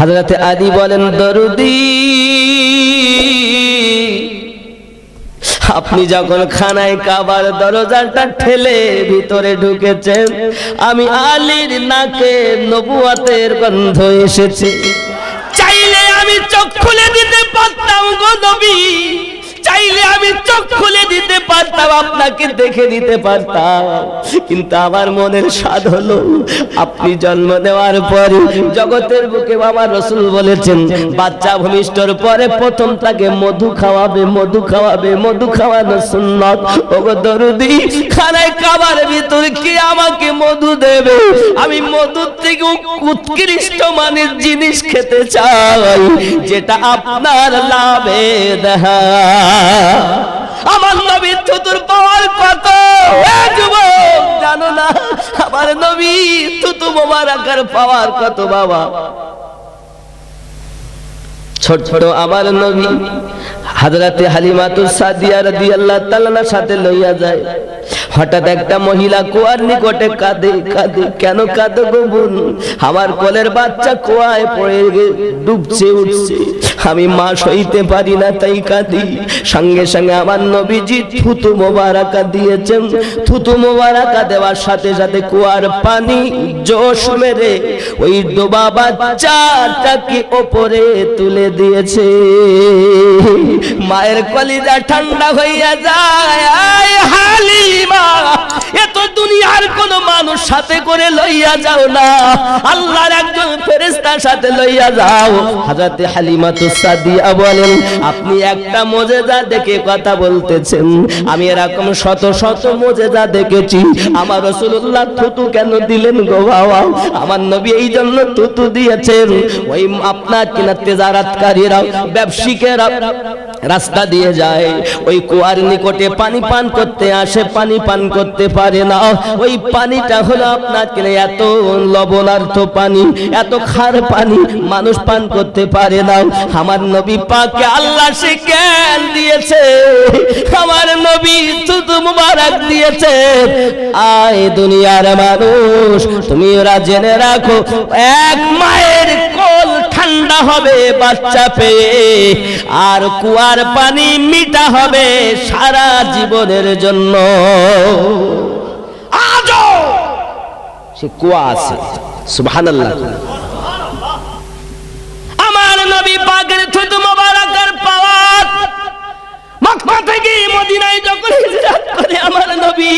হযরতে আলী বলেন, দরুদি আপনি যখন খানায় কাবার দরজাটা ঠেলে ভিতরে ঢুকেছেন, আমি আলীর নাকে নবুয়তের গন্ধ এসেছে। চাইলে আমি চোখ খুলে দিতে পারতাম গো নবী, চাইলে আমি চোখ খুলে দিতে পারতাম, আপনাকে দেখে দিতে পারতাম, কিন্তু আমার মনের স্বাদ হলো আপনি জন্ম দেওয়ার পরে জগতের বুকে বাবা রাসূল বলেছেন, বাচ্চা ভূমিষ্ঠর পরে প্রথম তাকে মধু খাওয়াবে, মধু খাওয়াবে, মধু খাওয়ানো সুন্নাত। ওগো দরুদি, খানায় কাবার ভিতর কি আমাকে মধু দেবে? আমি মধুর থেকে উৎকৃষ্ট মানের জিনিস খেতে চাই, যেটা আপনার লাভে দেখা। আমার নবীর থুতুর পাওয়ার কত যুবক জানো না? আমার নবীর থুতু মোবারকের পাওয়ার কত বাবা। ছোট আমার নবী হযরতে হালিমাতুস সাদিয়া রাদিয়াল্লাহু তাআলার সাথে লইয়া যায়। হঠাৎ একটা মহিলা কুয়ার নিকটে কাঁদে কাঁদে। কেন কাঁদে গো বোন? আমার কোলের বাচ্চা কুয়ায় পড়ে ডুবছে উঠছে, আমি মা সইতে পারি না তাই কাঁদি। সঙ্গে সঙ্গে আমার নবীজি থুতু মোবারকা দিয়েছেন। থুতু মোবারকা দেওয়ার সাথে সাথে কুয়ার পানি জোশ মেরে ওই ডোবা বাচ্চাটাকে উপরে তুলে দিয়েছে। মায়ের কলিজা ঠান্ডা হইয়া যায়। আয় হালিমা, এত দুনিয়ার কোন মানুষ সাথে করে লইয়া যাও না, আল্লাহর একজন ফেরেশতার সাথে লইয়া যাও। হযরতে হালিমাতুস সাদিয়া বলেন, আপনি একটা মুজিজা দেখে কথা বলতেছেন, আমি এরকম শত শত মুজিজা দেখেছি। আমার রাসূলুল্লাহ থুতু কেন দিলেন গো বাবা? আমার নবী এই জন্য থুতু দিয়েছেন, ওই আপনার কিনা তেজারাতকারীরা, ব্যবসায়ীরা রাস্তা দিয়ে যায়, ওই কুয়ার নিকটে পানি পান করতে আসে, পানি পান করতে পারে না। ওই পানিটা হলো আপনার এত লবণার্থ পানি, এত খার পানি, মানুষ পান করতে পারে না। আমার নবী পাককে আল্লাহ সে জ্ঞান দিয়েছে, আমার নবী থুতু মুবারক দিয়েছে। আয় দুনিয়ার মানুষ, তুমি ওরা জেনে রাখো, এক মায়ের কোল ঠান্ডা হবে বাচ্চা পেয়ে, আর কুয়ার পানি মিঠা হবে সারা জীবনের জন্য। আজও সে কুয়া আছে। সুবহানাল্লাহ। আমার নবী পাকের থুতু মোবারকের পাওয়ার মক্কা থেকে মদিনায় যখন হিজরত করে আমার নবী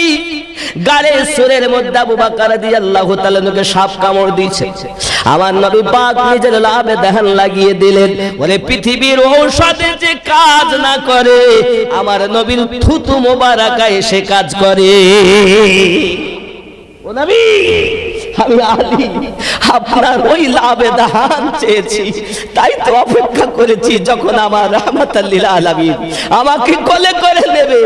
গালে সুরের মধ্যে আবু বকর রাদিয়াল্লাহু তাআলা কে সাপ কামড় দিয়েছে। আমার নবী পাক নিজের লাভে দেহান লাগিয়ে দিলেন। বলে পৃথিবীর ঔষধে যে কাজ না করে, আমার নবীর থুতু মোবারকা এসে কাজ করে। ও নবী, আমি আলী আপনার ওই লাভে দান চেয়েছি, তাই তো অপেক্ষা করেছি যখন আমার রাহমাতাল লিল আলামিন আমাকে কোলে করে নেবে,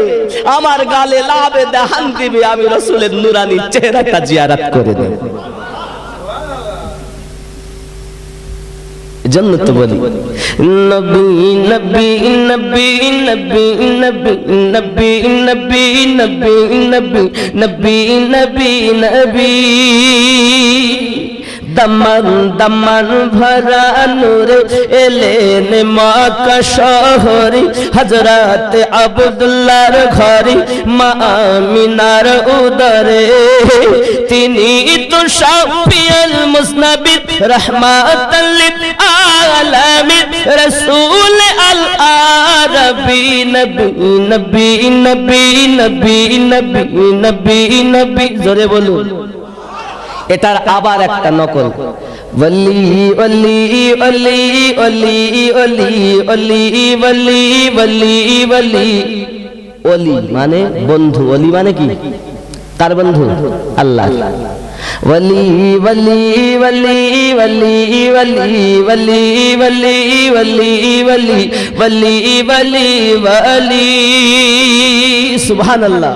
আমার গালে লাভে দান দিবে, আমি রাসূলের নূরানী চেহারাটা জিয়ারত করে দেব। জন্য তো বলি নবী নবী নবী নবী নবী নবী নবী নবী নবী নবী নবী নবী দমন দমন ভরা নূর এলেন মক্কা শহরে, হযরত আব্দুল্লাহর ঘরে, মা আমিনার উদরে। তিনি তো শাফিউল মুজনবিন রাহমাতাল লিল আলামিন, রাসূল আল আরবি, নবী নবী নবী নবী নবী নবী নবী। জোরে বলুন। এটার আবার একটা নকল, ওলি ওলি ওলি ওলি ওলি ওলি ওলি ওলি ওলি। ওলি মানে বন্ধু, ওলি মানে কি? কার বন্ধু? আল্লাহ। ওলি ওলি ওলি ওলি ওলি ওলি ওলি ওলি ওলি ওলি ওলি ওলি। সুবহানাল্লাহ।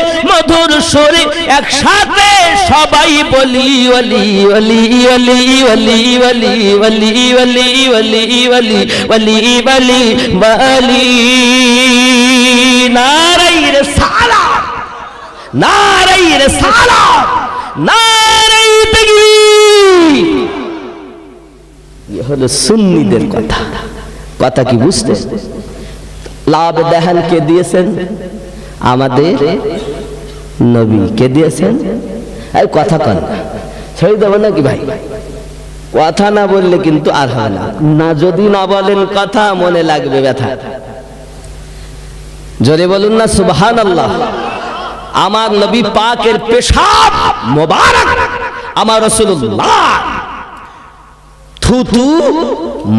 মধুর সুরে একসাথে সবাই বলি ওলি ওলি ওলি ওলি ওলি ওলি ওলি ওলি ওলি ওলি ওলি ওলি। নারায়ে রিসালাত, নারায়ে রিসালাত, নারায়ে তাকবীর। ये হলো সুন্নিদের কথা। কথা কি বুঝতে? লাভ দেহান কে দিয়েছেন? আমাদের নবী। কে দিয়েছেন? এই কথা কন, ছেড়ে দেবো নাকি ভাই? কথা না বললে কিন্তু আর হয় না। না যদি না বলেন কথা, মনে লাগবে ব্যথা। জোরে বলুন না সুবহানাল্লাহ। আমার নবী পাকের পেশাব মোবারক, আমার রাসূলুল্লাহ থুতু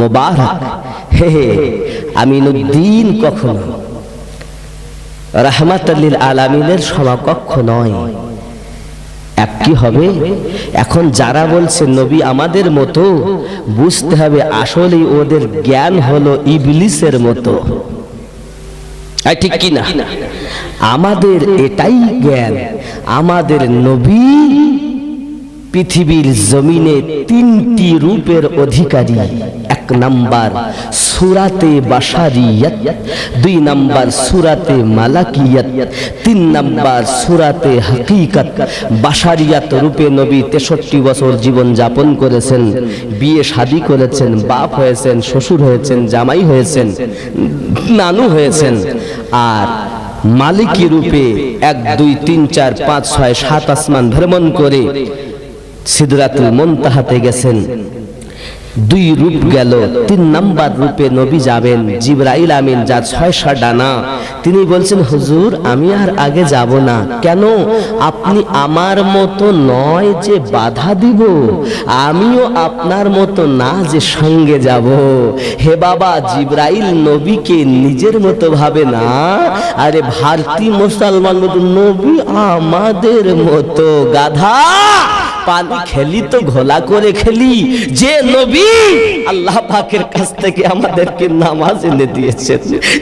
মোবারক। হে আমিনুদ্দিন কখনো রাহমাতুল লিল আলামিনের সমকক্ষ নয়। এক কি হবে? এখন যারা বলছে নবী আমাদের মতো, বুঝতে হবে আসলে ওদের জ্ঞান হলো ইবলিসের মতো। ঠিক কি না? আমাদের এটাই জ্ঞান। আমাদের নবী পৃথিবীর জমিনে তিনটি রূপের অধিকারী। এক নাম্বার সূরাতে বাশারিয়ত, দুই নাম্বার সূরাতে মালাকিয়ত, তিন নাম্বার সূরাতে হাকিকত। বাশারিয়ত রূপে নবী 63 বছর জীবন যাপন করেছেন, বিয়ে শাদী করেছেন, বাপ হয়েছেন, শ্বশুর হয়েছেন, জামাই হয়েছেন, নানু হয়েছেন। আর মালিকি রূপে 1 2 3 4 5 6 7 আসমান ভ্রমণ করে সিদরাতুল মুনতাহাতে গেছেন। দুই রূপ গেল। তিন নাম্বার রূপে নবী যাবেন, জিবরাইল আমিন যার 6 ডানা। তিনি বলছেন হুজুর আমি আর আগে যাব না। কেন? আপনি আমার মতো নয় যে বাধা দিব, আমিও আপনার মতো না যে সঙ্গে যাব। হে বাবা, জিবরাইল নবীকে নিজের মতো ভাবে না। আরে ভারতীয় মুসলমান মতো, নবী আমাদের মতো। গাধা, পানি খেলি তো ঘোলা করে খেলি। যে নবী আল্লাহ পাকের কাছ থেকে আমাদেরকে নামাজ এনে দিয়েছেন,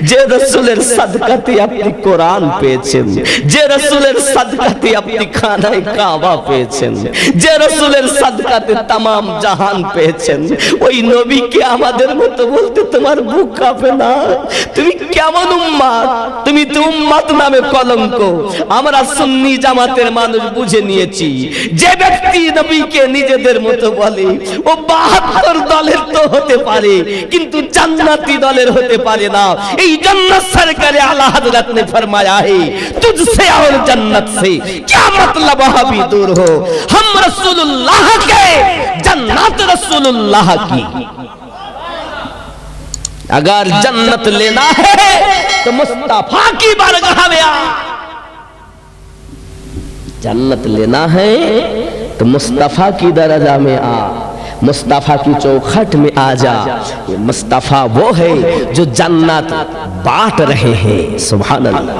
যে রাসূলের সাদকাতে আপনি কোরআন পেয়েছেন, যে রাসূলের সাদকাতে আপনি খানায়ে কাবা পেয়েছেন, যে রাসূলের সাদকাতে तमाम জাহান পেয়েছেন, ওই নবীকে আমাদের মতো বলতে তোমার বুক কাঁপে না? তুমি কেমন উম্মত? তুমি তো উম্মত নামে কলঙ্ক। আমরা সুন্নি জামাতের মানুষ বুঝে নিয়েছি, যে ব্যক্তি নবীকে নিজেদের মতো বলে ও 72 দলের তো হতে পারে, কিন্তু জান্নাতি দলের হতে পারে না। এই জান্নাত সরকারে আলা হযরত ने फरमाया है तुझसे और जन्नत से क्या मतलब वहाबी दूर हो, हम रसूलुल्लाह के जन्नत रसूलुल्लाह की। अगर जन्नत लेना है तो मुस्तफा की बारगाह में आ। जन्नत लेना है तो मुस्तफा की दरजा में आ, मुस्तफा की चौखट में आ जा। ये मुस्तफा वो है जो जन्नत बांट रहे हैं। सुभान अल्लाह।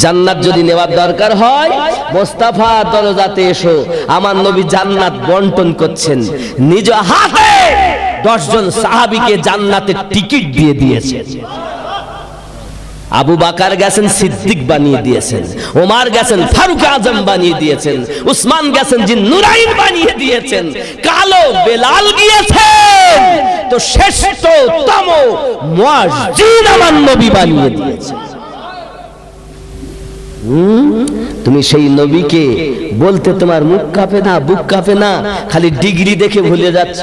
জান্নাত যদি নেওয়ার দরকার হয়, মুস্তাফা দরজাতে এসো। আমার নবী জান্নাত বন্টন করছেন, নিজ হাতে 10 জন সাহাবীকে জান্নাতের টিকিট দিয়ে দিয়েছেন। আবু বকর গেছেন সিদ্দিক বানিয়ে দিয়েছেন, ওমর গেছেন ফারুক আজম বানিয়ে দিয়েছেন, উসমান গেছেন জিন্নুরাইন বানিয়ে দিয়েছেন, কালো বেলাল গিয়েছেন তো শ্রেষ্ঠতম মুয়াজ্জিন আমার নবী বানিয়ে দিয়েছেন। তুমি সেই নবীকে বলতে তোমার মুখ কাঁপে না, বুক কাঁপে না? খালি ডিগ্রি দেখে ভুলে যাচ্ছ।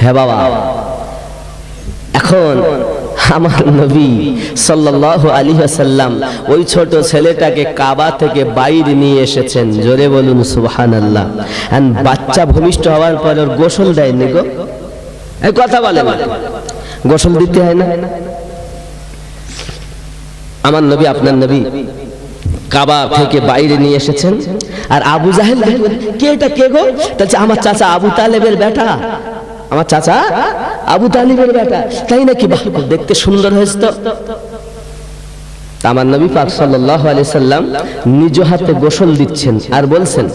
হ্যাঁ বাবা, এখন আমার নবী সাল্লাল্লাহু আলাইহি ওয়াসাল্লাম ওই ছোট ছেলেটাকে কাবা থেকে বাইরে নিয়ে এসেছেন। জোরে বলুন সুবহানাল্লাহ। আর বাচ্চা ভূমিষ্ঠ হওয়ার পর ওর গোসল দেয়নি গো। এই কথা বলে না, গোসল দিতে হয় না? আমার নবী, আপনার নবী কাবা থেকে বাইরে নিয়ে এসেছেন। আর আবু জাহেল কে? এটা কে গো? বলছে আমার চাচা আবু তালেবের বেটা, আমার চাচা আবু তালিবের বেটা। তাই নাকি? বাহ, দেখতে সুন্দর হয়েছে তো। আমার নবী পাক সাল্লাল্লাহু আলাইহি সাল্লাম নিজ হাতে গোসল দিচ্ছেন আর বলছেন,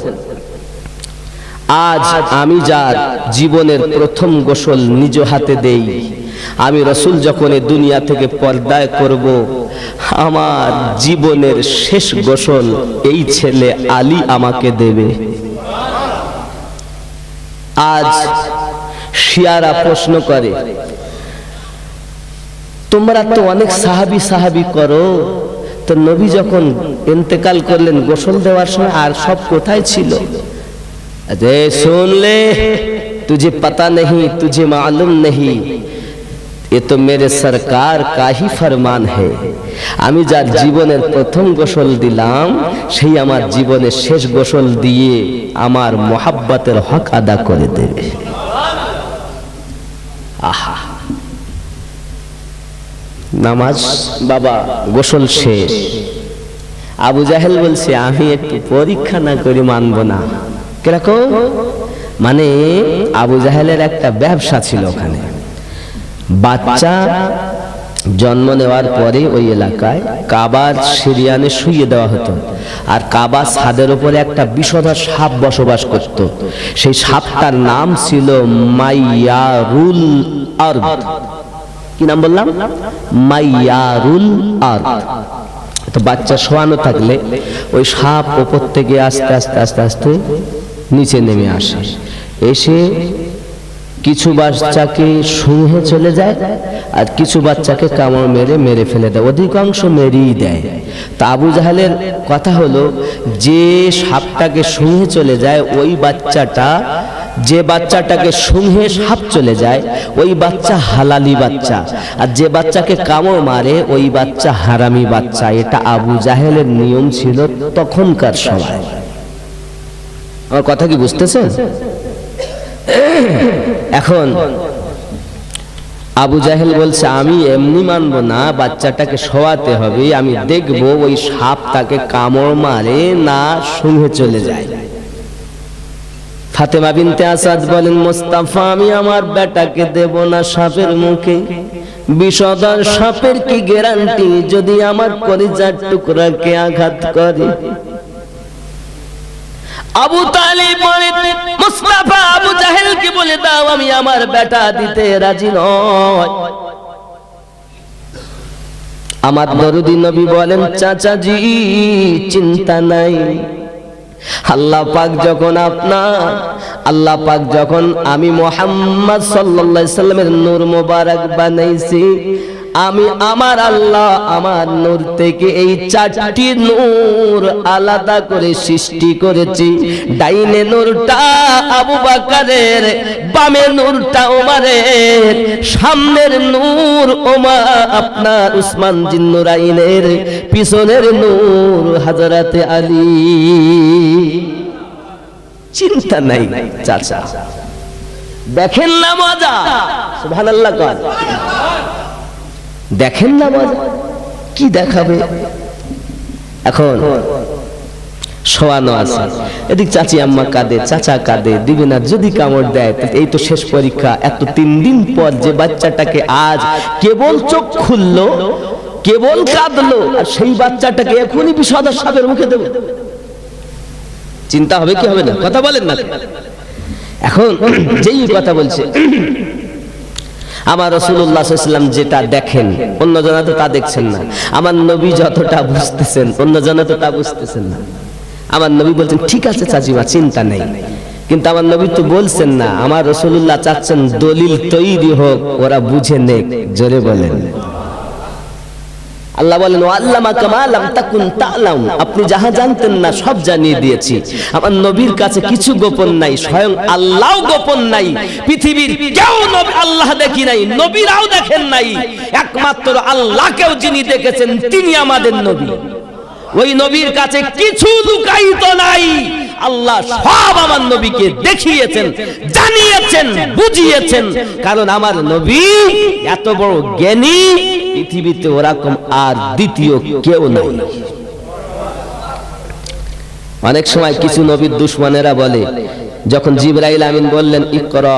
আজ আমি যার জীবনের প্রথম গোসল নিজ হাতে দেই। আমি রাসূল যখন এই দুনিয়া থেকে পর্দায় করব, আমার জীবনের শেষ গোসল এই ছেলে আলী আমাকে দেবে। আজ শিয়ারা প্রশ্ন করে, তোমরা তো অনেক সাহাবী সাহাবী করো, তো নবী যখন ইন্তেকাল করলেন গোসল দেওয়ার সময় আর সব কোথায় ছিল? अरे सुन ले, तुझे पता नहीं, तुझे मालूम नहीं, ये तो मेरे सरकार का ही फरमान है। আমি যার জীবনের প্রথম গোসল দিলাম সেই আমার জীবনের শেষ গোসল দিয়ে আমার মোহাব্বতের হক আদা করে দেবে। আহা, নামাজ বাবা গোসল শেষ। আবু জাহেল বলছে আমি একটু পরীক্ষা না করে মানব না। কিরকম? মানে আবু জাহেলের একটা ব্যবসা ছিল ওখানে। বাচ্চা জন্ম নেওয়ার পরে ওই এলাকায় কাবার সিরিয়ানে শুইয়ে দেওয়া হতো, আর কাবা ছাদের উপরে একটা বিষধর সাপ বসবাস করত। সেই সাপটার নাম ছিল মাইয়ারুল আরদ। কি নাম বললাম? মাইয়ারুল আরদ। তো বাচ্চা শোয়ানো থাকলে ওই সাপ উপর থেকে আস্তে আস্তে আস্তে আস্তে নিচে নেমে আসে, এসে কিছু বাচ্চাকে শুঁহে চলে যায় আর কিছু বাচ্চাকে কামড় মেরে মেরে ফেলে দেয়, অধিকাংশ মেরেই দেয়। তা আবু জাহেলের কথা হলো, যে সাপটাকে শুঁহে চলে যায় ওই বাচ্চাটা, যে বাচ্চাটাকে শুঁহে সাপ চলে যায় ওই বাচ্চা হালালি বাচ্চা, আর যে বাচ্চাকে কামড় মারে ওই বাচ্চা হারামি বাচ্চা। এটা আবু জাহেলের নিয়ম ছিল তখনকার সময়। আমার কথা কি বুঝতেছেন? এখন আবু জাহেল বলছে আমি এমনি মানবো না, বাচ্চাটাকে শোয়াতে হবে, আমি দেখবো ওই সাপ তাকে কামড় মারে না শুঁহে চলে যায়। ফাতেমা বিনতে আসাদ বলেন, মোস্তাফা আমি আমার বেটাকে দেব না সাপের মুখে, বিষধর সাপের কি গ্যারান্টি যদি আমার কলিজার টুকরাকে আঘাত করে? আবু তালিব বলে, মুস্তাফা আবু জাহেলকে বলে দাও আমি আমার বেটা দিতে রাজি নয়। আমার দরদি নবী বলেন, চাচাজি চিন্তা নাই, আল্লাহ পাক যখন আল্লাহ পাক যখন আমি মুহাম্মদ সাল্লাল্লাহু আলাইহি সাল্লামের নূর মোবারক বানাইছি, আমি আমার আল্লাহ আমার নূর থেকে এই চারটি নূর আলাদা করে সৃষ্টি করেছি। ডাইনে নূরটা আবু বকরের, বামে নূরটা ওমরের, সামনের নূর আপনার উসমান জিন্নুরাইনের, পিছনের নূর হযরতে আলী। চিন্তা নাই চাচা, দেখেন না মজা? সুবহানাল্লাহ কর, দেখেন না মজা, কি দেখাবে? এখন শোয়ানো আছে, এদিক চাচি আম্মা কাঁদে, চাচা কাঁদে, দিবে না, যদি কামড় দেয় এই তো শেষ পরীক্ষা। এত 3 দিন পর যে বাচ্চাটাকে আজ কেবল চোখ খুললো, কেবল কাঁদলো, আর সেই বাচ্চাটাকে এখনই বিষধর সাপের মুখে দেব, চিন্তা হবে কি হবে না? কথা বলেন না। এখন যেই কথা বলছে, আমার রাসূলুল্লাহ সাল্লাল্লাহু আলাইহি ওয়াসাল্লাম যেটা দেখেন অন্যজনা তো তা দেখছেন না, আমার নবী যতটা বুঝতেছেন অন্যজনা তো তা বুঝতেছেন না। আমার নবী বলছেন ঠিক আছে চাচিমা চিন্তা নেই, কিন্তু আমার নবী তো বলছেন না, আমার রাসূলুল্লাহ চাচ্ছেন দলিল তৈরি হোক, ওরা বুঝে নেক। জোরে বলেন। আল্লাহ বলেন, ওয়াল্লামাকা মা লাম তাকুন তা'লাম, আপনি যাহা জানতেন না সব জানিয়ে দিয়েছি। আমার নবীর কাছে কিছু গোপন নাই, স্বয়ং আল্লাহও গোপন নাই। পৃথিবীর কেউ নবী আল্লাহ দেখি নাই, নবীরাও দেখেন নাই, একমাত্র আল্লাহকেও যিনি দেখেছেন তিনি আমাদের নবী। ওই নবীর কাছে কিছু লুকায়িত নাই, আল্লাহ সব আমার নবীকে দেখিয়েছেন, জানিয়েছেন, বুঝিয়েছেন। কারণ আমার নবী এত বড় জ্ঞানী, পৃথিবীতে ওরকম আর দ্বিতীয় কেউ নাই। অনেক সময় কিছু নবীর দুশমনেরা বলে, যখন জিবরাইল আমিন বললেন ইকরা,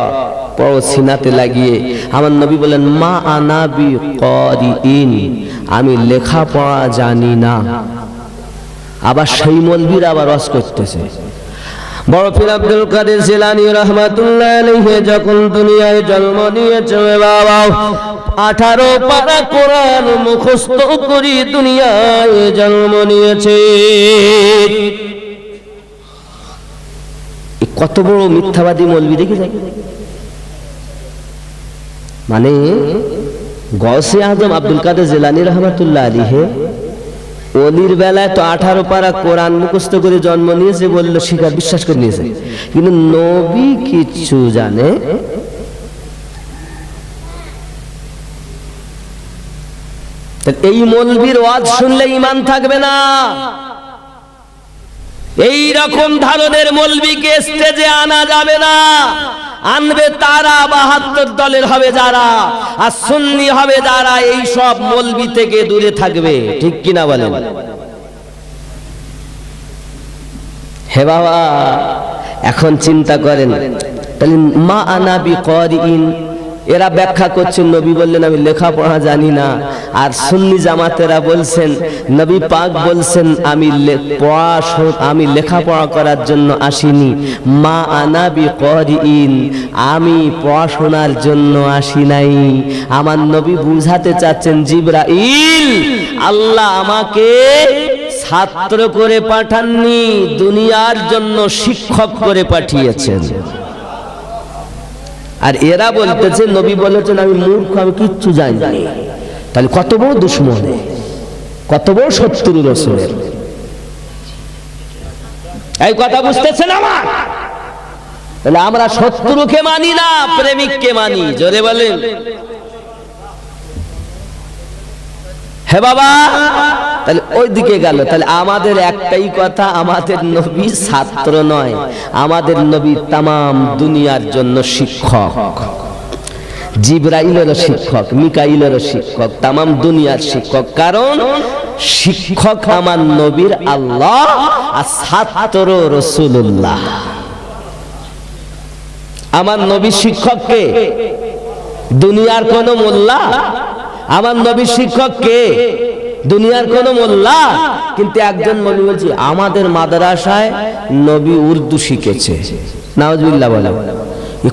পড়ো, সিনাতে লাগিয়ে, আমার নবী বলেন মা আনা বিকারিইন, আমি লেখাপড়া জানি না। আবার সেই মৌলবীরা আবার রস করতেছে, বড় পীর আব্দুল কাদের জিলানী রাহমাতুল্লাহ আলাইহি যখন দুনিয়ায় জন্ম নিয়েছে বাবা 18 পারা কোরআন মুখস্থ করে দুনিয়ায় জন্ম নিয়েছে। কত বড় মিথ্যাবাদী মৌলবি দেখে যায়। মানে গৌসে আজম আব্দুল কাদের জিলানী রাহমাতুল্লাহ আলাইহি ওলির বেলায় তো 18 পারা কোরআন মুখস্থ করে জন্ম নিয়েছে বললো শিকার বিশ্বাস করে নিয়েছে, কিন্তু নবী কিছু জানে এই মৌলবীর ওয়াজ শুনলে ঈমান থাকবে না। এই রকম ধরনের মৌলবীকে স্টেজে আনা যাবে না। আনবে তারা 72 দলের হবে যারা, আর সুন্নি হবে যারা এই সব মৌলবী থেকে দূরে থাকবে, ঠিক কিনা বলেন? হে বাবা, এখন চিন্তা করেন তাহলে মা আনা বিকারিন, এরা ব্যাখ্যা করছেন নবী বললেন আমি লেখাপড়া জানি না, আর সুন্নি জামাতেরা বলছেন নবী পাক বলছেন আমি লেখাপড়া করার জন্য আসিনি। মা আনা বিকারিন, আমি পড়াশোনার জন্য আসি নাই। আমার নবী বুঝাতে চাচ্ছেন জিবরাইল আল্লাহ আমাকে ছাত্র করে পাঠাননি, দুনিয়ার জন্য শিক্ষক করে পাঠিয়েছেন। আর এরা বলতেছে নবী বলেছেন আমি মূর্খ, আমি কিচ্ছু জানি না। তাহলে কত বড় দুশমন, কত বড় শত্রু রাসূলের। এই কথা বুঝতেছেন আমার? তাহলে আমরা শত্রুকে মানি না, প্রেমিককে মানি। জোরে বলেন। হে বাবা, তাহলে ওই দিকে গেল। তাহলে আমাদের একটাই কথা, আমাদের নবী ছাত্র নয়, আমাদের নবী তামাম দুনিয়ার জন্য শিক্ষক। জিবরাইলেরও শিক্ষক, মিকাইলেরও শিক্ষক, তামাম দুনিয়ার শিক্ষক। কারণ শিক্ষক আমার নবীর আল্লাহ, আর ছাত্র রাসূলুল্লাহ। আমার নবী শিক্ষককে দুনিয়ার কোন মোল্লা, আমার নবী শিক্ষক কে? দুনিয়ার কোন মোল্লা। কিন্তু একজন মৌলবী বলছে আমাদের মাদ্রাসায় নবী উর্দু শিখেছে। নাউজুবিল্লাহ বলে।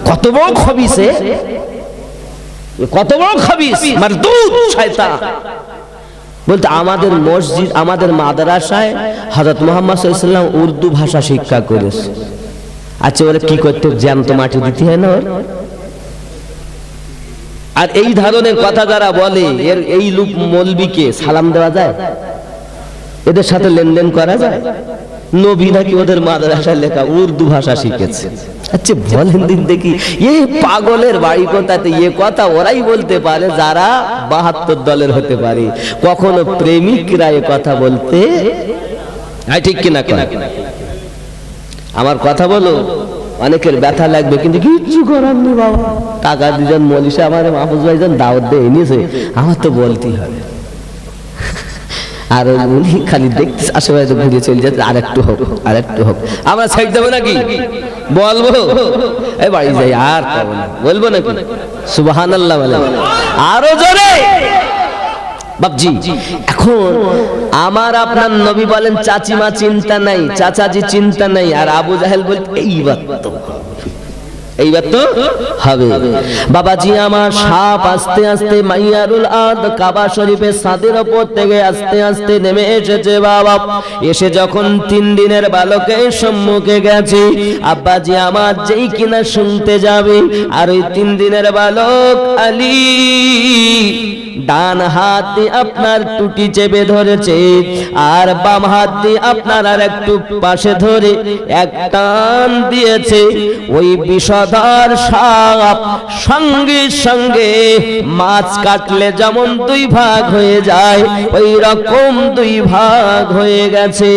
কত বড় খবিস, কত বড় খবিস, মারদুদ শয়তান। বলতে আমাদের মসজিদ, আমাদের মাদ্রাসায় হযরত মুহাম্মদ সাল্লাল্লাহু আলাইহি ওয়াসাল্লাম উর্দু ভাষা শিক্ষা করেছে। আচ্ছা ওরা কি করতে, জ্যান্ত মাটি দিতে হয় না? আর এই ধরনের কথা যারা বলে, এর এই লোক মৌলবীকে সালাম দেওয়া যায়? এদের সাথে লেনদেন করা যায়? নবী নাকি ওদের মাদ্রাসায় লেখা উর্দু ভাষা শিখেছে। আচ্ছা বলেন দিন দেখি, এই পাগলের বাড়ি কোথাতে? এ কথা ওরাই বলতে পারে যারা 72 দলের হতে পারে। কখনো প্রেমিকরা এ কথা বলতে, ঠিক কিনা? আমার কথা বলো, অনেকের ব্যথা লাগবে, কিন্তু কিচ্ছু করার নেই বাবা। টাকা দুজন মলিশে আমার মাহফুজ ভাইজান দাওয়াত দিয়ে এনেছে, আমার তো বলতেই হবে। আর উনি খালি দেখতে আশেপাশে ঘুরে চলে যাচ্ছে, আরেকটু হোক, আরেকটু হোক। আমরা সাইড দেবো নাকি? বলবো এই বাড়ি যাই, আর পাবো না, বলবো নাকি? সুবহানাল্লাহ বলে আরো জোরে বাপজি। এখন আমার আপনার নবী বলেন চাচিমা চিন্তা নাই, চাচাজি চিন্তা নাই, আর আবু জাহেল বলতে এইবার তো হবে। বাবাজি আমার, সাপ আস্তে আস্তে মাইয়ারুল আদ কাবা শরীফের ছাদের উপর থেকে আস্তে আস্তে নেমে এসেছে বাবা। এসে যখন 3 দিনের বালকের সম্মুখে গেছে, আব্বাজি আমার যেই কিনা শুনতে যাবে, আর ওই 3 দিনের বালক আলী ডান হাত দিয়ে আপনার টুটি চেপে ধরেছে, আর বাম হাত দিয়ে আপনার আর একটু পাশে ধরে এক টান দিয়েছে। ওই বিষধর সাপ সঙ্গে সঙ্গে মাছ কাটলে যেমন 2 ভাগ হয়ে যায়, ওই রকম 2 ভাগ হয়ে গেছে।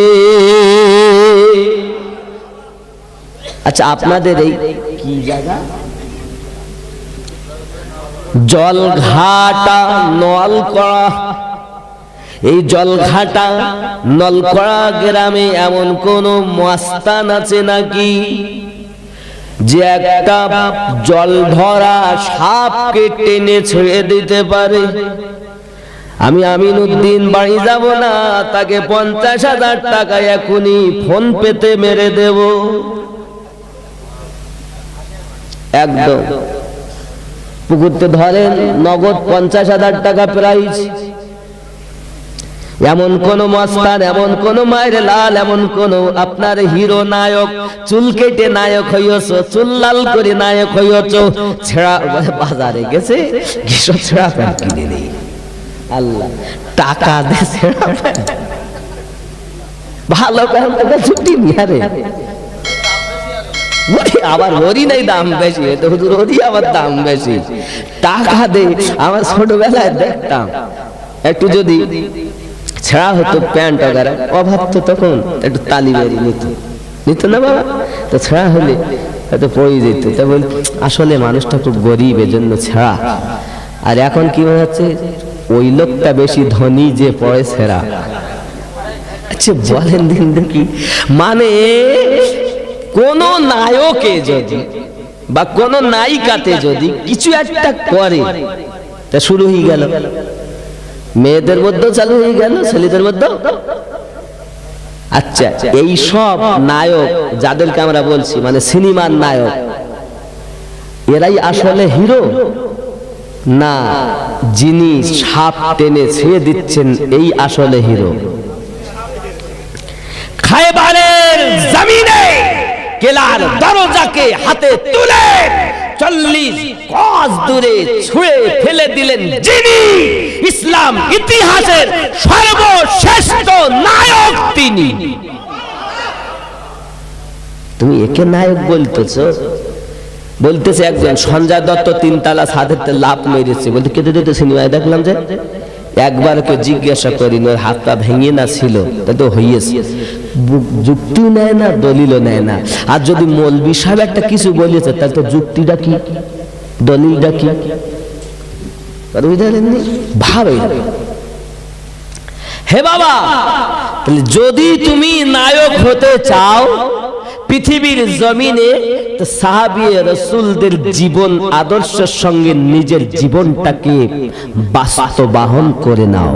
আচ্ছা আপনাদের এই কি জায়গা? জলঘাটা নলকড়া। এই জলঘাটা নলকড়া গ্রামে এমন কোন মস্তান আছে নাকি যে একটা জল ভরা সাপকে টেনে ছেড়ে দিতে পারে? আমি আমিনউদ্দিন বাড়ি যাব না, তাকে 50,000 টাকা এখনই ফোন পেতে মেরে দেব। একদম পুকুরতে ধরেন নগদ 50,000 টাকা প্রাইজ। এমন কোন মস্তান, এমন কোন মায়ের লাল, এমন কোন আপনার হিরো নায়ক, চুল কেটে নায়ক হইয়াছ, চুল লাল করে নায়ক হইয়াছ, ছেঁড়া বাজারে গেছে কিসব ছেঁড়া প্যান্ট কিনে নেই, আল্লাহ টাকা দে ছেঁড়া প্যান্ট, ভালো প্যান্ট ছুটি নিয়ে আবার ওরই নাই দাম বেশি, ওরই আবার দাম বেশি, টাকা দে। আমার ছোটবেলায় দেখতাম একটু যদি ছেঁড়া হতো প্যান্ট ওগারা, অভাব তো তখন একটু তালি বেরি নিত না বাবা, তো ছেঁড়া হলে হয়তো পড়ে যেত। তা বল আসলে মানুষটা খুব গরিব, এজন্য ছেঁড়া। আর এখন কি মনে হচ্ছে ওই লোকটা বেশি ধনী যে পড়ে ছেঁড়া। আচ্ছা বলেন দিন দেখি, মানে কোন নায়কে যদি বা কোন নায়িকাতে যদি কিছু একটা করে তা শুরু হয়ে গেল, মেয়েদের মধ্যেও চালু হয়ে গেল, ছেলেদের মধ্যেও। আচ্ছা এই সব নায়ক যাদেরকে আমরা বলছি মানে সিনেমার নায়ক, এরাই আসলে হিরো না যিনি সাপ টেনে ছেড়ে দিচ্ছেন এই আসলে হিরো? খায়বারের জমিনে কেলার দরজাকে হাতে তুলে 40 গজ দূরে ছুঁড়ে ফেলে দিলেন যিনি ইসলাম ইতিহাসের সর্বশ্রেষ্ঠ নায়ক তিনি। তুমি একে নায়ক বলতেছো? বলতেছে একজন সঞ্জয় দত্ত 3 তলা ছাদেতে লাফ মেরেছে, বলতে কেটে দিতে সিনেমায় দেখলাম যে একবার ওকে জিজ্ঞাসা করিনি, ওর হাত পা ভেঙে না ছিল, তা তো হইয়েছে। যুক্তিও নেয় না, দলিলও নেয় না। আর যদি মৌলবি সাহেব একটা কিছু বলেছে তাহলে তো যুক্তিটা কি, দলিলটা কি ভাবে। হে বাবা, তাহলে যদি তুমি নায়ক হতে চাও পৃথিবীর জমিনে, তো সাহাবী রাসূলদের জীবন আদর্শের সঙ্গে নিজের জীবনটাকে বাস্তবায়ন করে নাও।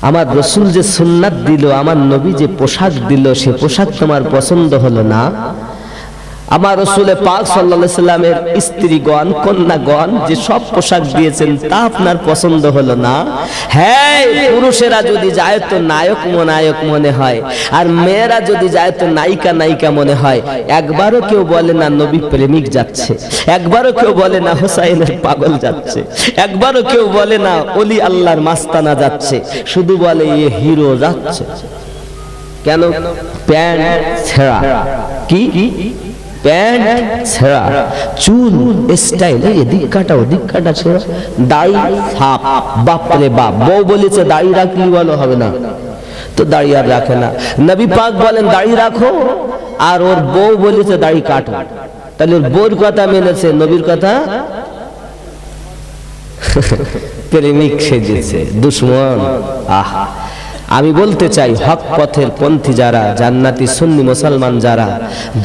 আমার রাসূল যে সুন্নাত দিল, আমার নবী যে পোশাক দিল, সে পোশাক তোমার পছন্দ হলো না? আমার রাসূল পাক সাল্লাল্লাহু আলাইহি সাল্লামের স্ত্রীগণ, কন্যাগণ যে সব পোশাক দিয়েছেন তা আপনার পছন্দ হলো না? হ্যাঁ, পুরুষেরা যদি যায় তো নায়ক নায়ক মনে হয়, আর মেয়েরা যদি যায় তো নায়িকা নায়িকা মনে হয়। একবারও কেউ বলে না নবী প্রেমিক যাচ্ছে, একবারও কেউ বলে না হোসাইনের পাগল যাচ্ছে, একবারও কেউ বলে না ওলি আল্লাহর মাস্তানা যাচ্ছে, শুধু বলে এ হিরো যাচ্ছে। কেন? প্যান্ট ছেঁড়া। কি প্যান্ট ছেঁড়া, চুল স্টাইল এদিক কাটা ওদিক কাটা ছেঁড়া, দাড়ি সাপ। বাপরে বাপ, বউ বলেছে দাড়ি রাখলি ভালো হবে না, তো দাড়ি আর রাখে না। নবী পাক বলেন দাড়ি রাখো, আর ওর বউ বলেছে দাড়ি কাটো। তাহলে ওর বউর কথা মেনেছে, নবীর কথা প্রেমিক সেজেছে, দুশ্মন। আহা, আমি বলতে চাই হক পথের পন্থী যারা, জান্নাতি সুন্নি মুসলমান যারা,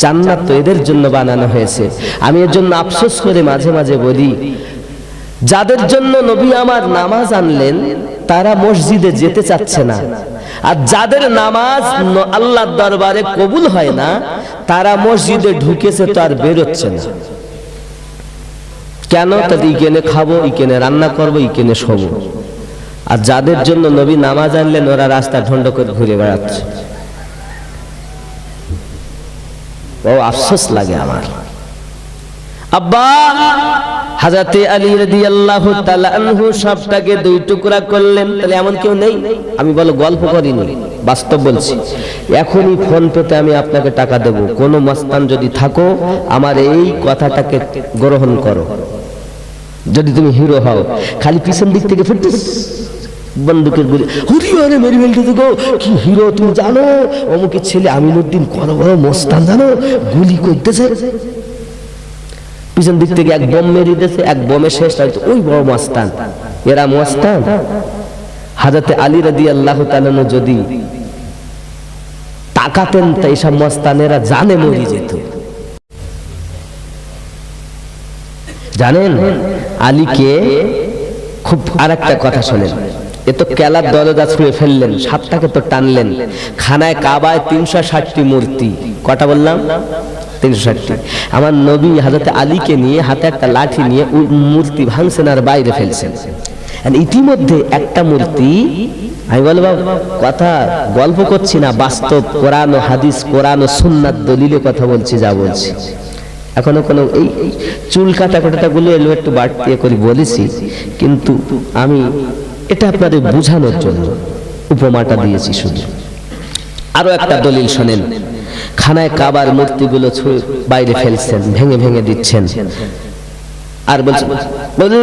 জান্নাত তো এদের জন্য বানানো হয়েছে। আমি এর জন্য আফসোস করে মাঝে মাঝে বলি, যাদের জন্য নবী আমার নামাজ আনলেন তারা মসজিদে যেতে চাচ্ছে না, আর যাদের নামাজ আল্লাহর দরবারে কবুল হয় না তারা মসজিদে ঢুকেছে তো আর বেরোচ্ছে না। কেন? তাদের ইকেনে খাবো, ইকেনে রান্না করবো, ইকেনে শোবো। আর যাদের জন্য নবী নামাজ আনলেন ওরা রাস্তা ঢন্ড করে ঘুরে বেড়াচ্ছে। ও আফসোস লাগে আমার। আব্বা হযরতে আলী রাদিয়াল্লাহু তাআলা আনহু সবটাকে 2 টুকরা করলেন। তাহলে এমন কেউ নেই? আমি বলো গল্প করিনি, বাস্তব বলছি। এখনই ফোন পেতে আমি আপনাকে টাকা দেব, কোন মস্তান যদি থাকো আমার এই কথাটাকে গ্রহণ করো। যদি তুমি হিরো হও, খালি পিছন দিক থেকে ফুটতেছ বন্দুকের গুলি, হুরি আরে মেরি ফেলতে গো, কি হিরো তুমি জানো? অমুকের ছেলে আমিনুদ্দিন কত বড় মস্তান জানো, গুলি করতেছে। পিছন দিক থেকে এক বোম মেরে দিয়েছে, এক বোমে শেষ, ওই বড় মস্তান। এরা মস্তান? হযরতে আলী রাদিয়াল্লাহু তাআলা যদি তাকাতেন তো এইসব মস্তানেরা জানে মরে যেত। জানেন আলীকে খুব আরেকটা কথা শোনেন, এ তো কেলার দরজা ছুঁয়ে ফেললেন, সাতটাকে তো টানলেন। খানায় কাবায় 360টি মূর্তি, কটা বললাম? 360টি। আমার নবী হযরত আলীকে নিয়ে হাতে একটা লাঠি নিয়ে মূর্তি ভাঙছেন আর বাইরে ফেলছেন। ইতিমধ্যে একটা মূর্তি, আমি বলবো কথা গল্প করছি না, বাস্তব কোরআন ও হাদিস, কোরআন ও সুন্নাত দলিলে কথা বলছি, যা বলছি। এখনো কোনো এই চুল কাটা গুলো এলো একটু বাড়তি করে বলেছি, কিন্তু আমি এটা আপনাদের বোঝানোর জন্য উপমাটা দিয়েছি শুধু। আরো একটা দলিল শোনেন। খানায় কাবার মূর্তিগুলো ছুঁয়ে বাইরে ফেলছেন, ভেঙে ভেঙে দিচ্ছেন, আর বলছেন কুল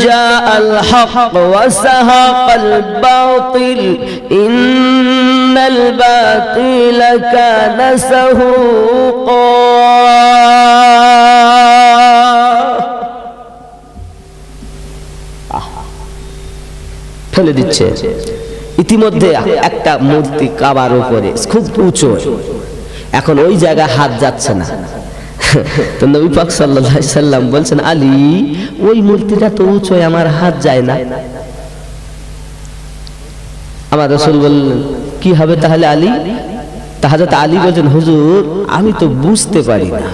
জাআল হক ওয়া সাহাকাল বাতিল ইন্নাল বাতিলা কানা সাহুকা। ফেলে দিচ্ছে। ইতিমধ্যে একটা মূর্তি কাবার উপরে খুব উঁচু, এখন ওই জায়গায় হাত যাচ্ছে না। তো নবী পাক সাল্লাল্লাহু আলাইহি সাল্লাম বলছেন, আলী ওই মূর্তিটা তো উঁচু, আমার হাত যায় না। আমার রাসূল বললেন, কি হবে তাহলে আলী? হযরত আলী বলেন, হুজুর আমি তো বুঝতে পারি না,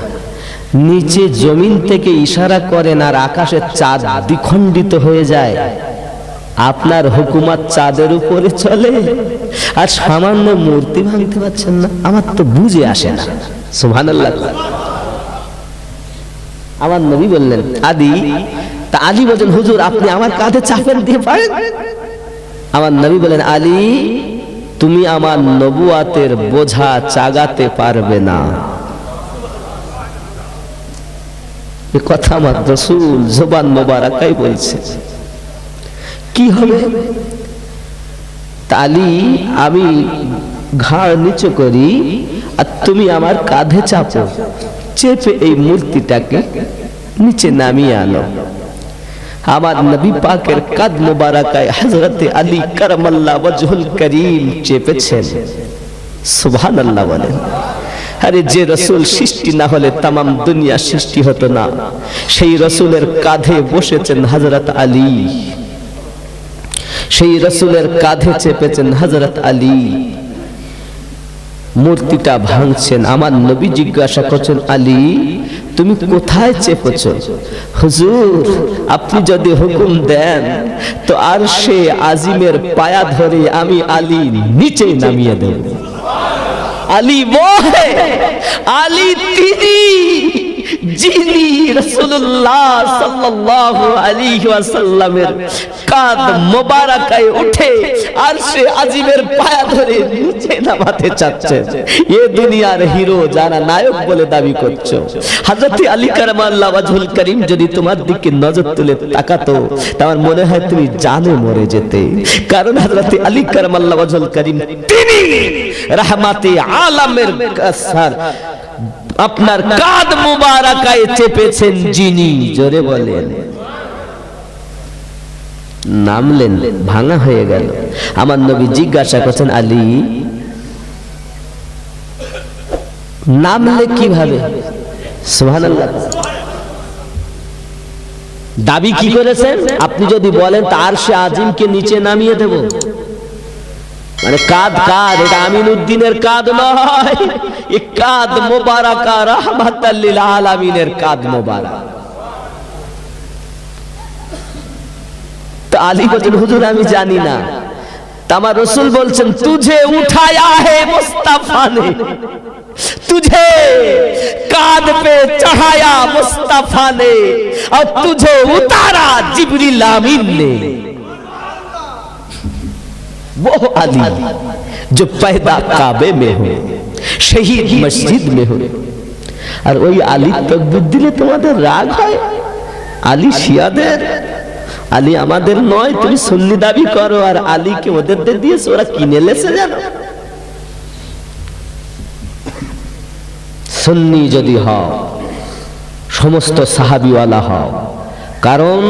নিচে জমিন থেকে ইশারা করেন আর আকাশের চাঁদ দ্বিখণ্ডিত হয়ে যায়, আপনার হুকুমত চাঁদের উপরে চলে আর সামান্য মূর্তি ভাঙতে পারছেন না, আমার তো বুঝে আসে না। সুবহানাল্লাহ। আমার নবী বললেন, আদি তা আলী বলেন, হুজুর আপনি আমার কাঁধে চাপেন দিয়ে পারেন? আমার নবী বলেন, আলী তুমি আমার নবুয়াতের বোঝা চাগাতে পারবে না। এ কথা আমার রাসূল জবান মোবারকাই বলছে। কি হবে? আলী আমি ঘাড় নিচু করি আর তুমি আমার কাঁধে চাপো, চেপে এই মূর্তিটাকে নিচে নামিয়ে আনো। আমার নবী পাকের কাঁধ মোবারকায় হযরত আলী কারামাল্লাহু ওয়াজহুল করিম চেপেছেন। সুবহানাল্লাহ বলেন। আরে যে রাসূল সৃষ্টি না হলে তাম দুনিয়া সৃষ্টি হতো না, সেই রাসূলের কাঁধে বসেছেন হযরত আলী, সেই রাসূলের কাঁধে চেপেছেন হযরত আলী, মূর্তিটা ভাঙছেন। আমার নবী জিজ্ঞাসা করছেন, আলী তুমি কোথায় চেপেছো? হুজুর আপনি যদি হুকুম দেন তো আরশে আজিমের পায়া ধরে আমি আলী নিচে নামিয়ে দেব। আলী মোহে, আলী তিনি যিনি রাসূলুল্লাহ সাল্লাল্লাহু আলাইহি ওয়াসাল্লামের কাঁধ মোবারকায় উঠে আরশে আজিমের পায়া ধরে নিচে নামাতে চাচ্ছেন। এ দুনিয়ার হিরো যারা নায়ক বলে দাবি করছো, হযরত আলী কারামাল্লাহু ওয়াজহুল করিম যদি তোমার দিকে নজর তুলে তাকাতো তার মনে হয় তুমি জানে মরে যেতে। কারণ হযরত আলী কারামাল্লাহু ওয়াজহুল করিম তিনি রাহমাতে আলামের কাসার আপনার কাঁধ মুবারাকায় চেপেছেন যিনি, জোরে বলেন। নামলেন, ভাঙা হয়ে গেল। আমার নবী জিজ্ঞাসা করছেন, আলী নামলে কিভাবে? সুবহানাল্লাহ। দাবি কি করেছেন? আপনি যদি বলেন তার সে আজিমকে নিচে নামিয়ে দেব, মানে কাঁধ কাঁধ, এটা আমিনউদ্দিনের কাঁধ নয়, এই কাঁধ মোবারকা রাহমাতাল লিল আলামিনের কাঁধ মোবারক। তো আলী বলেন, হুজুর আমি জানি না। আমার রাসূল বলছেন, তুঝে উঠায়া হে মুস্তাফা নে, तुझे कांध पे चढ़ाया मुस्तफा ने और तुझे उतारा जिब्रील आमीन ने। वो अली जो पैदा काबे में हो, शहीद मस्जिद में हो। और वही अली तकबीर दिले तुम्हारे राग है? अली शियाদের, আলী আমাদের নয়। তুমি সুন্নি দাবি করো আর আলীকে ওদের দিয়েছে, ওরা কিনে লেছে জানো। সুন্নি যদি হও সমস্ত সাহাবীওয়ালা হও, কারণ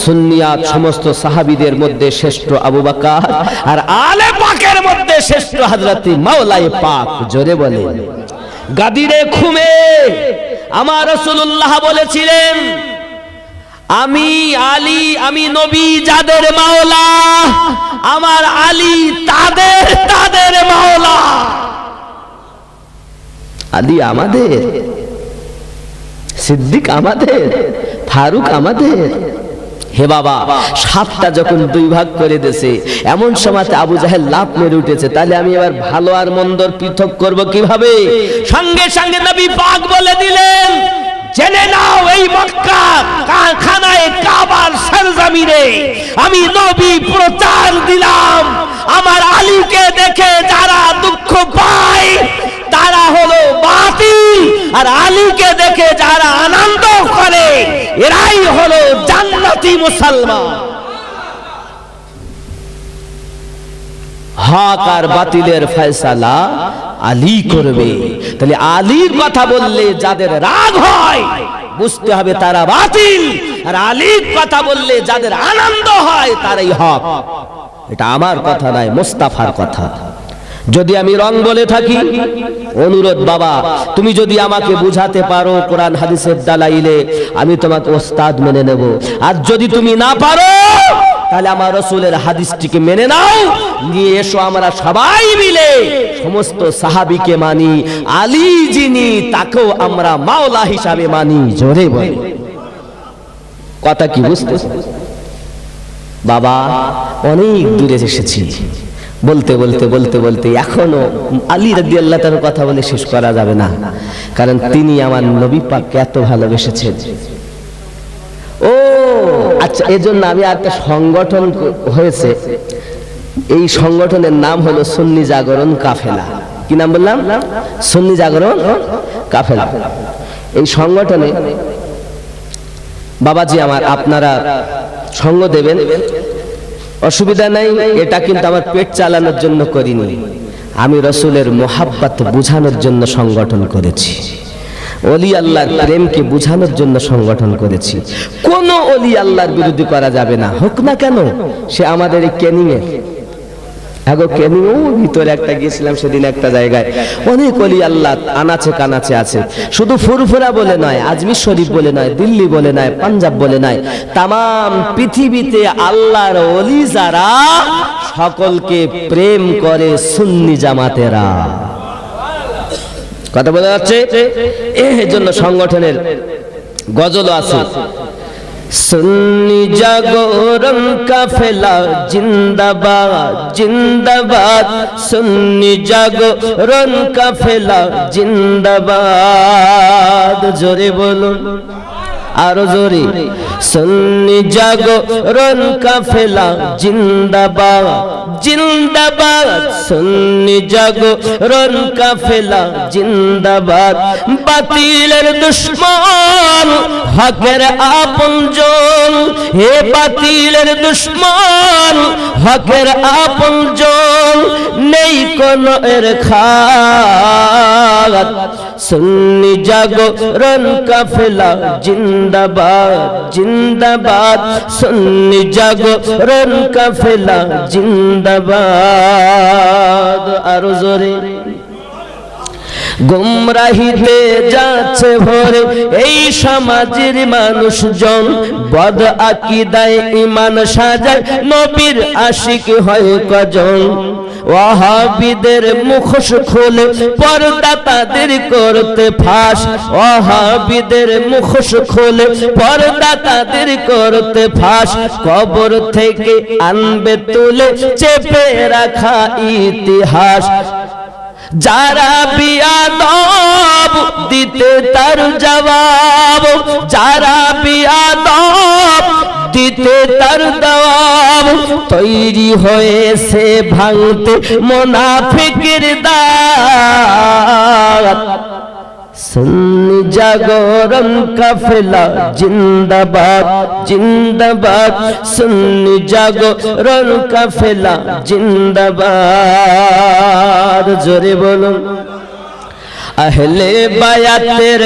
সুন্নিয়াত সমস্ত সাহাবীদের মধ্যে শ্রেষ্ঠ আবু বকর আর আলে পাকের মধ্যে শ্রেষ্ঠ হযরত মাওলায়ে পাক। জোরে বলে। গাদিরে খুমে আমার রাসূলুল্লাহ বলেছিলেন, আমি আলী, আমি নবী যাদের মাওলা, আমার আলী তাদের মাওলা। আলী আমাদের, সিদ্দিক আমাদের, ফারুক আমাদের। হে বাবা, সাতটা যখন দুই ভাগ করে দিয়েছে, এমন সময় আবু জাহেল লাফ মেরে উঠেছে, তাহলে আমি এবার ভালো আর মন্দর পৃথক করব কিভাবে? সঙ্গে সঙ্গে নবী পাক বলে দিলেন, জেনে নাও এই মক্কা খানায়ে কাবার সরজমিনে আমি নবী প্রচার দিলাম, আমার আলীকে দেখে যারা দুঃখ পায় তারা হলো বাতিল, আর আলীকে দেখে যারা আনন্দ করে এরাই হলো জান্নাতি মুসলমান। হক আর বাতিলের ফয়সালা আলী করবে। তাহলে আলীর কথা বললে যাদের রাগ হয় বুঝতে হবে তারা বাতিল, আর আলীর কথা বললে যাদের আনন্দ হয় তারাই হক। এটা আমার কথা নয়, মুস্তাফার কথা। যদি আমি রং বলে থাকি, অনুরোধ বাবা, তুমি যদি আমাকে বুঝাতে পারো কোরআন হাদিসের দালাইলে, আমি তোমাকে ওস্তাদ মেনে নেব। আর যদি তুমি না পারো, তাহলে আমার রাসূলের হাদিসটিকে মেনে নাও, নিয়ে এসো আমরা সবাই মিলে সমস্ত সাহাবীকে মানি, আলী যিনি তাকেও আমরা মাওলা হিসাবে মানি। জোরে বলো, কথা কি বুঝতে? বাবা, অনেক দূরে এসেছি, বলতে বলতে বলতে বলতে এখনো আলী রাদিয়াল্লাহু তাআলার কথা বলে শেষ করা যাবে না, কারণ তিনি আমার নবী পাককে এত ভালোবেসেছেন। ও আচ্ছা, এজন্য আমি একটা সংগঠন হয়েছে, এই সংগঠনের নাম হলো সুন্নি জাগরণ কাফেলা। কি নাম বললাম? সুন্নি জাগরণ কাফেলা। এই সংগঠনে বাবাজি আমার, আপনারা সঙ্গ দেবেন, অসুবিধা নাই। এটা কিন্তু আমার পেট চালানোর জন্য করিনি, আমি রাসূলের মোহাব্বত বুঝানোর জন্য সংগঠন করেছি, ওলি আল্লাহর প্রেমকে বুঝানোর জন্য সংগঠন করেছি। কোন ওলি আল্লাহর বিরোধী করা যাবে না, হোক না কেন সে আমাদের এই ক্যানিং এর। আগো ক্যানিং ও ভিতরে একটা গিয়েছিলাম সেদিন একটা জায়গায়, অনেক ওলি আল্লাহ আনাচে কানাচে আছে। শুধু ফুরফুরা বলে নয়, আজমির শরীফ বলে নয়, দিল্লি বলে নয়, পাঞ্জাব বলে নয়, তামাম পৃথিবীতে আল্লাহর ওলি যারা সকলকে প্রেম করে সুন্নি জামাতেরা। কথা বলা যাচ্ছে? এর জন্য সংগঠনের গজল আছে, সুন্নি জাগরণ কাফেলা জিন্দাবাদ জিন্দাবাদ, সুন্নি জাগরণ কাফেলা জিন্দাবাদ। জোরে বলুন, আরো জোরে, সুন্নি জাগরণ কাফেলা জিন্দাবাদ জিন্দাবাদ, সুন্নি জাগরণ কাফেলা জিন্দাবাদ। বাতিলের দুশমন হকের আপনজন, হে বাতিলের দুশমন হকের আপনজন, নেই কোন এর খাত। সুন্নি জাগরণ কাফেলা জিন্দাবাদ জিন্দাবাদ, সুন্নি জাগরণ কাফেলা জিন্দাবাদ। আরো জোরে, গুমরাহিতে যাচ্ছে ভরে এই সমাজের মানুষজন, বদ আকীদায় ঈমান সাজায় নবীর আশিক হয় কজন। ওয়াহাবীদের মুখোশ খুলে পর্দা তাদের করতে ফাঁস, ওয়াহাবীদের মুখোশ খুলে পর্দা তাদের করতে ফাঁস। কবর থেকে আনবে তুলে চেপে রাখা ইতিহাস, যারা বিয়াদব দিতে তার জবাব, যারা বিয়াদব দিতে তার জবাব, তৈরি হয়েছে ভাঙতে মুনাফিকের দাঁত। সুন্নি জাগরণ কাফেলা জিন্দাবাদ জিন্দাবাদ, সুন্নি জাগরণ কাফেলা জিন্দাবাদ। জোরে বলুন, আহলে বায়াতের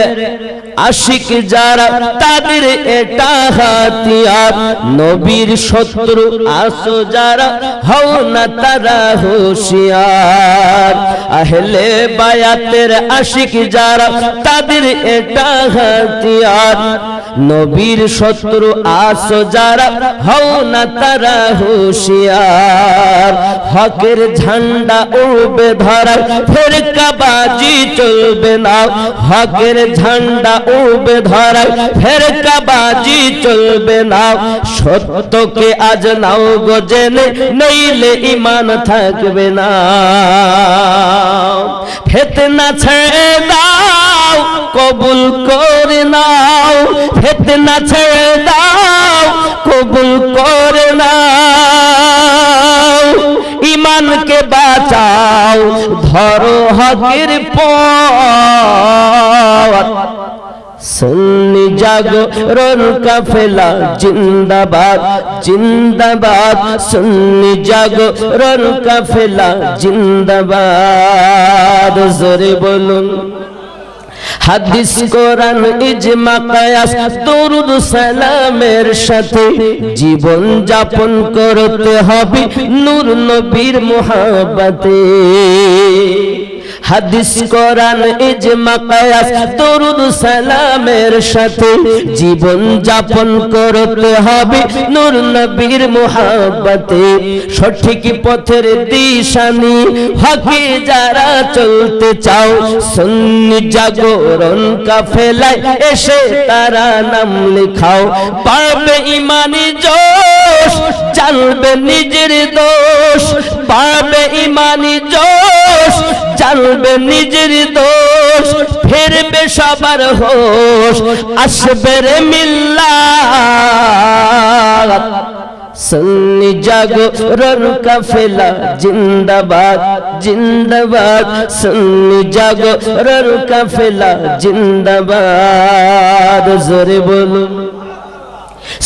আশিক যারা তাদের এটা হাতিয়ার, নবীর শত্রু আসো যারা হও না তারা হুঁশিয়ার। আহলে বায়াতের আশিক যারা তাদের এটা হাতিয়ার, নবীর শত্রু আসো যারা হও না তারা হুঁশিয়ার। হকের ঝান্ডা উড়বে ধরায় ফেরকাবাজি চলবে না, হকের ঝান্ডা উড়বে ধরায় ফেরকাবাজি চলবে না। সত্যকে আজ নাও গো জেনে, নইলে ঈমান থাকবে না। ফিতনা ছেড়ে দাও কবুল করে নাও, ফিতনা ছেড়ে দাও কবুল করে নাও। ঈমানকে বাঁচাও ধরো হকের পথ, সুন্নি জাগরণ কাফেলা জিন্দাবাদ জিন্দাবাদ, সুন্নি জাগরণ কাফেলা জিন্দাবাদ। জোরে বলুন হাদিস কোরআন ইজমা কিয়াস দরুদ সালামের সাথে জীবন যাপন করতে হবে নূর নবীর মুহাব্বতে। হাদিস কোরআন ইজমা কিয়াস দরুদ সালামের সাথে জীবন যাপন করতে হবে নূর নবীর মুহাব্বতে। সঠিক পথের দিশানি হকে যারা চলতে চাও, সুন্নি জাগরণ কাফেলায় এসে তারা নাম লেখাও। পাবে ঈমানি জোশ জানবে নিজের দোষ, পাবে ঈমানি জোশ জানবে নিজের দোষ। ফিরবে সবার হোশ আসবে রে মিল্লাত, সুন্নি জাগরণ কাফেলা জিন্দাবাদ জিন্দাবাদ, সুন্নি জাগরণ কাফেলা জিন্দাবাদ। জোরে বলুন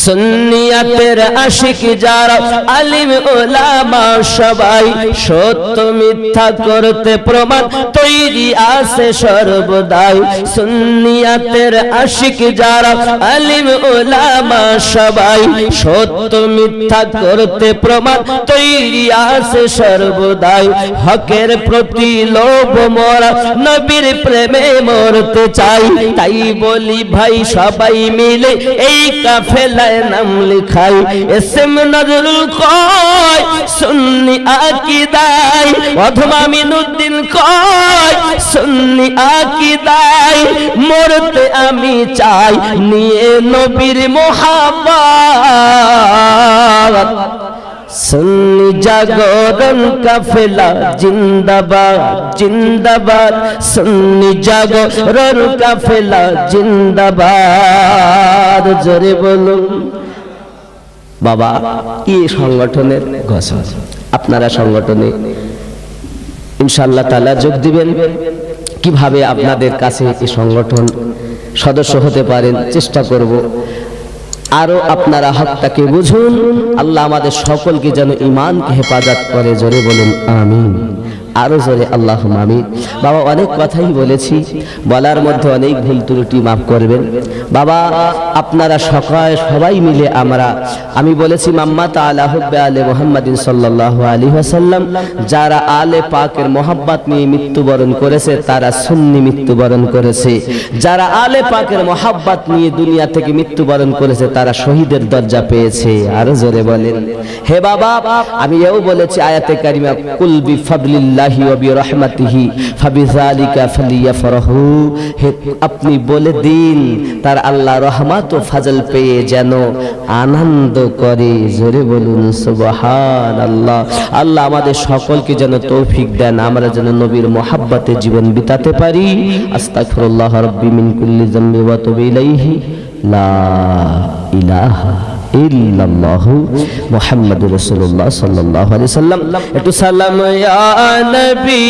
সুন্নিয়াতের আশিক যারা আলিম ওলামা সবাই, সত্য মিথ্যা করতে প্রমাণ তৈরি আছে সর্বদাই। সুন্নিয়াতের আশিক যারা আলিম ওলামা সবাই, সত্য মিথ্যা করতে প্রমাণ তৈরি আছে সর্বদাই। হকের প্রতি লোভ মোরা নবীর প্রেমে মরতে চাই, তাই বলি ভাই সবাই মিলে এই কাফেলা নাম লিখাই। এসএম নজরুল কয় সুন্নি আকীদায়, অথবা মিনুদ্দিন কয় সুন্নি আকীদায়। মরতে আমি চাই নিয়ে নবীর মুহাব্বত, সুন্নি জাগরণ কাফেলা জিন্দাবাদ জিন্দাবাদ, সুন্নি জাগরণ কাফেলা জিন্দাবাদ। জোরে বলুন বাবা কি সংগঠনের ঘোষণা, আপনারা সংগঠনে ইনশাআল্লাহ তাআলা যোগ দিবেন। কিভাবে আপনাদের কাছে এই সংগঠন সদস্য হতে পারেন চেষ্টা করব। আরো আপনারা হকটাকে বুঝুন, আল্লাহ আমাদের সকলকে যেন ঈমানকে হেফাজত করে। জোরে বলুন আমিন, আরো জোরে আল্লাহুম্মা আমিন। বাবা অনেক কথাই বলেছি, বলার মধ্যে অনেক ভুল ত্রুটি মাফ করবেন বাবা। আপনারা সবাই মিলে আমি বলেছি মাম্মাত আলা হুব্বে আলে মুহাম্মাদিন সাল্লাল্লাহু আলাইহি ওয়াসাল্লাম, যারা আলে পাকের মোহাব্বত নিয়ে মৃত্যুবরণ করেছে তারা সুন্নি মৃত্যুবরণ করেছে। যারা আলে পাকের মোহাব্বত নিয়ে দুনিয়া থেকে মৃত্যুবরণ করেছে তারা শহীদের দরজা পেয়েছে। আরো জোরে বলেন। হে বাবা আমি এও বলেছি আয়াতে কারিমা কুল বিফাদলিল্লাহি ওয়া বিরহমাতিহি ফাবিযালিকা ফালিয়াফরাহু, হে আপনি বলে দিন তার আল্লাহ রহমত ও ফজল পেয়ে যেন আনন্দ করে। জোরে বলুন সুবহানাল্লাহ। আল্লাহ আমাদের সকলকে যেন তৌফিক দেন, আমরা যেন নবীর মুহাব্বতে জীবন বিতাতে পারি। আস্তাগফিরুল্লাহ রাব্বি মিন কুল্লি যামবি ওয়া তুবু ইলাইহি লা ইলাহা ইল্লাল্লাহু মুহাম্মাদুর রাসূলুল্লাহ সাল্লাল্লাহু আলাইহি ওয়াসাল্লাম। একটু সালাম ইয়া নবী।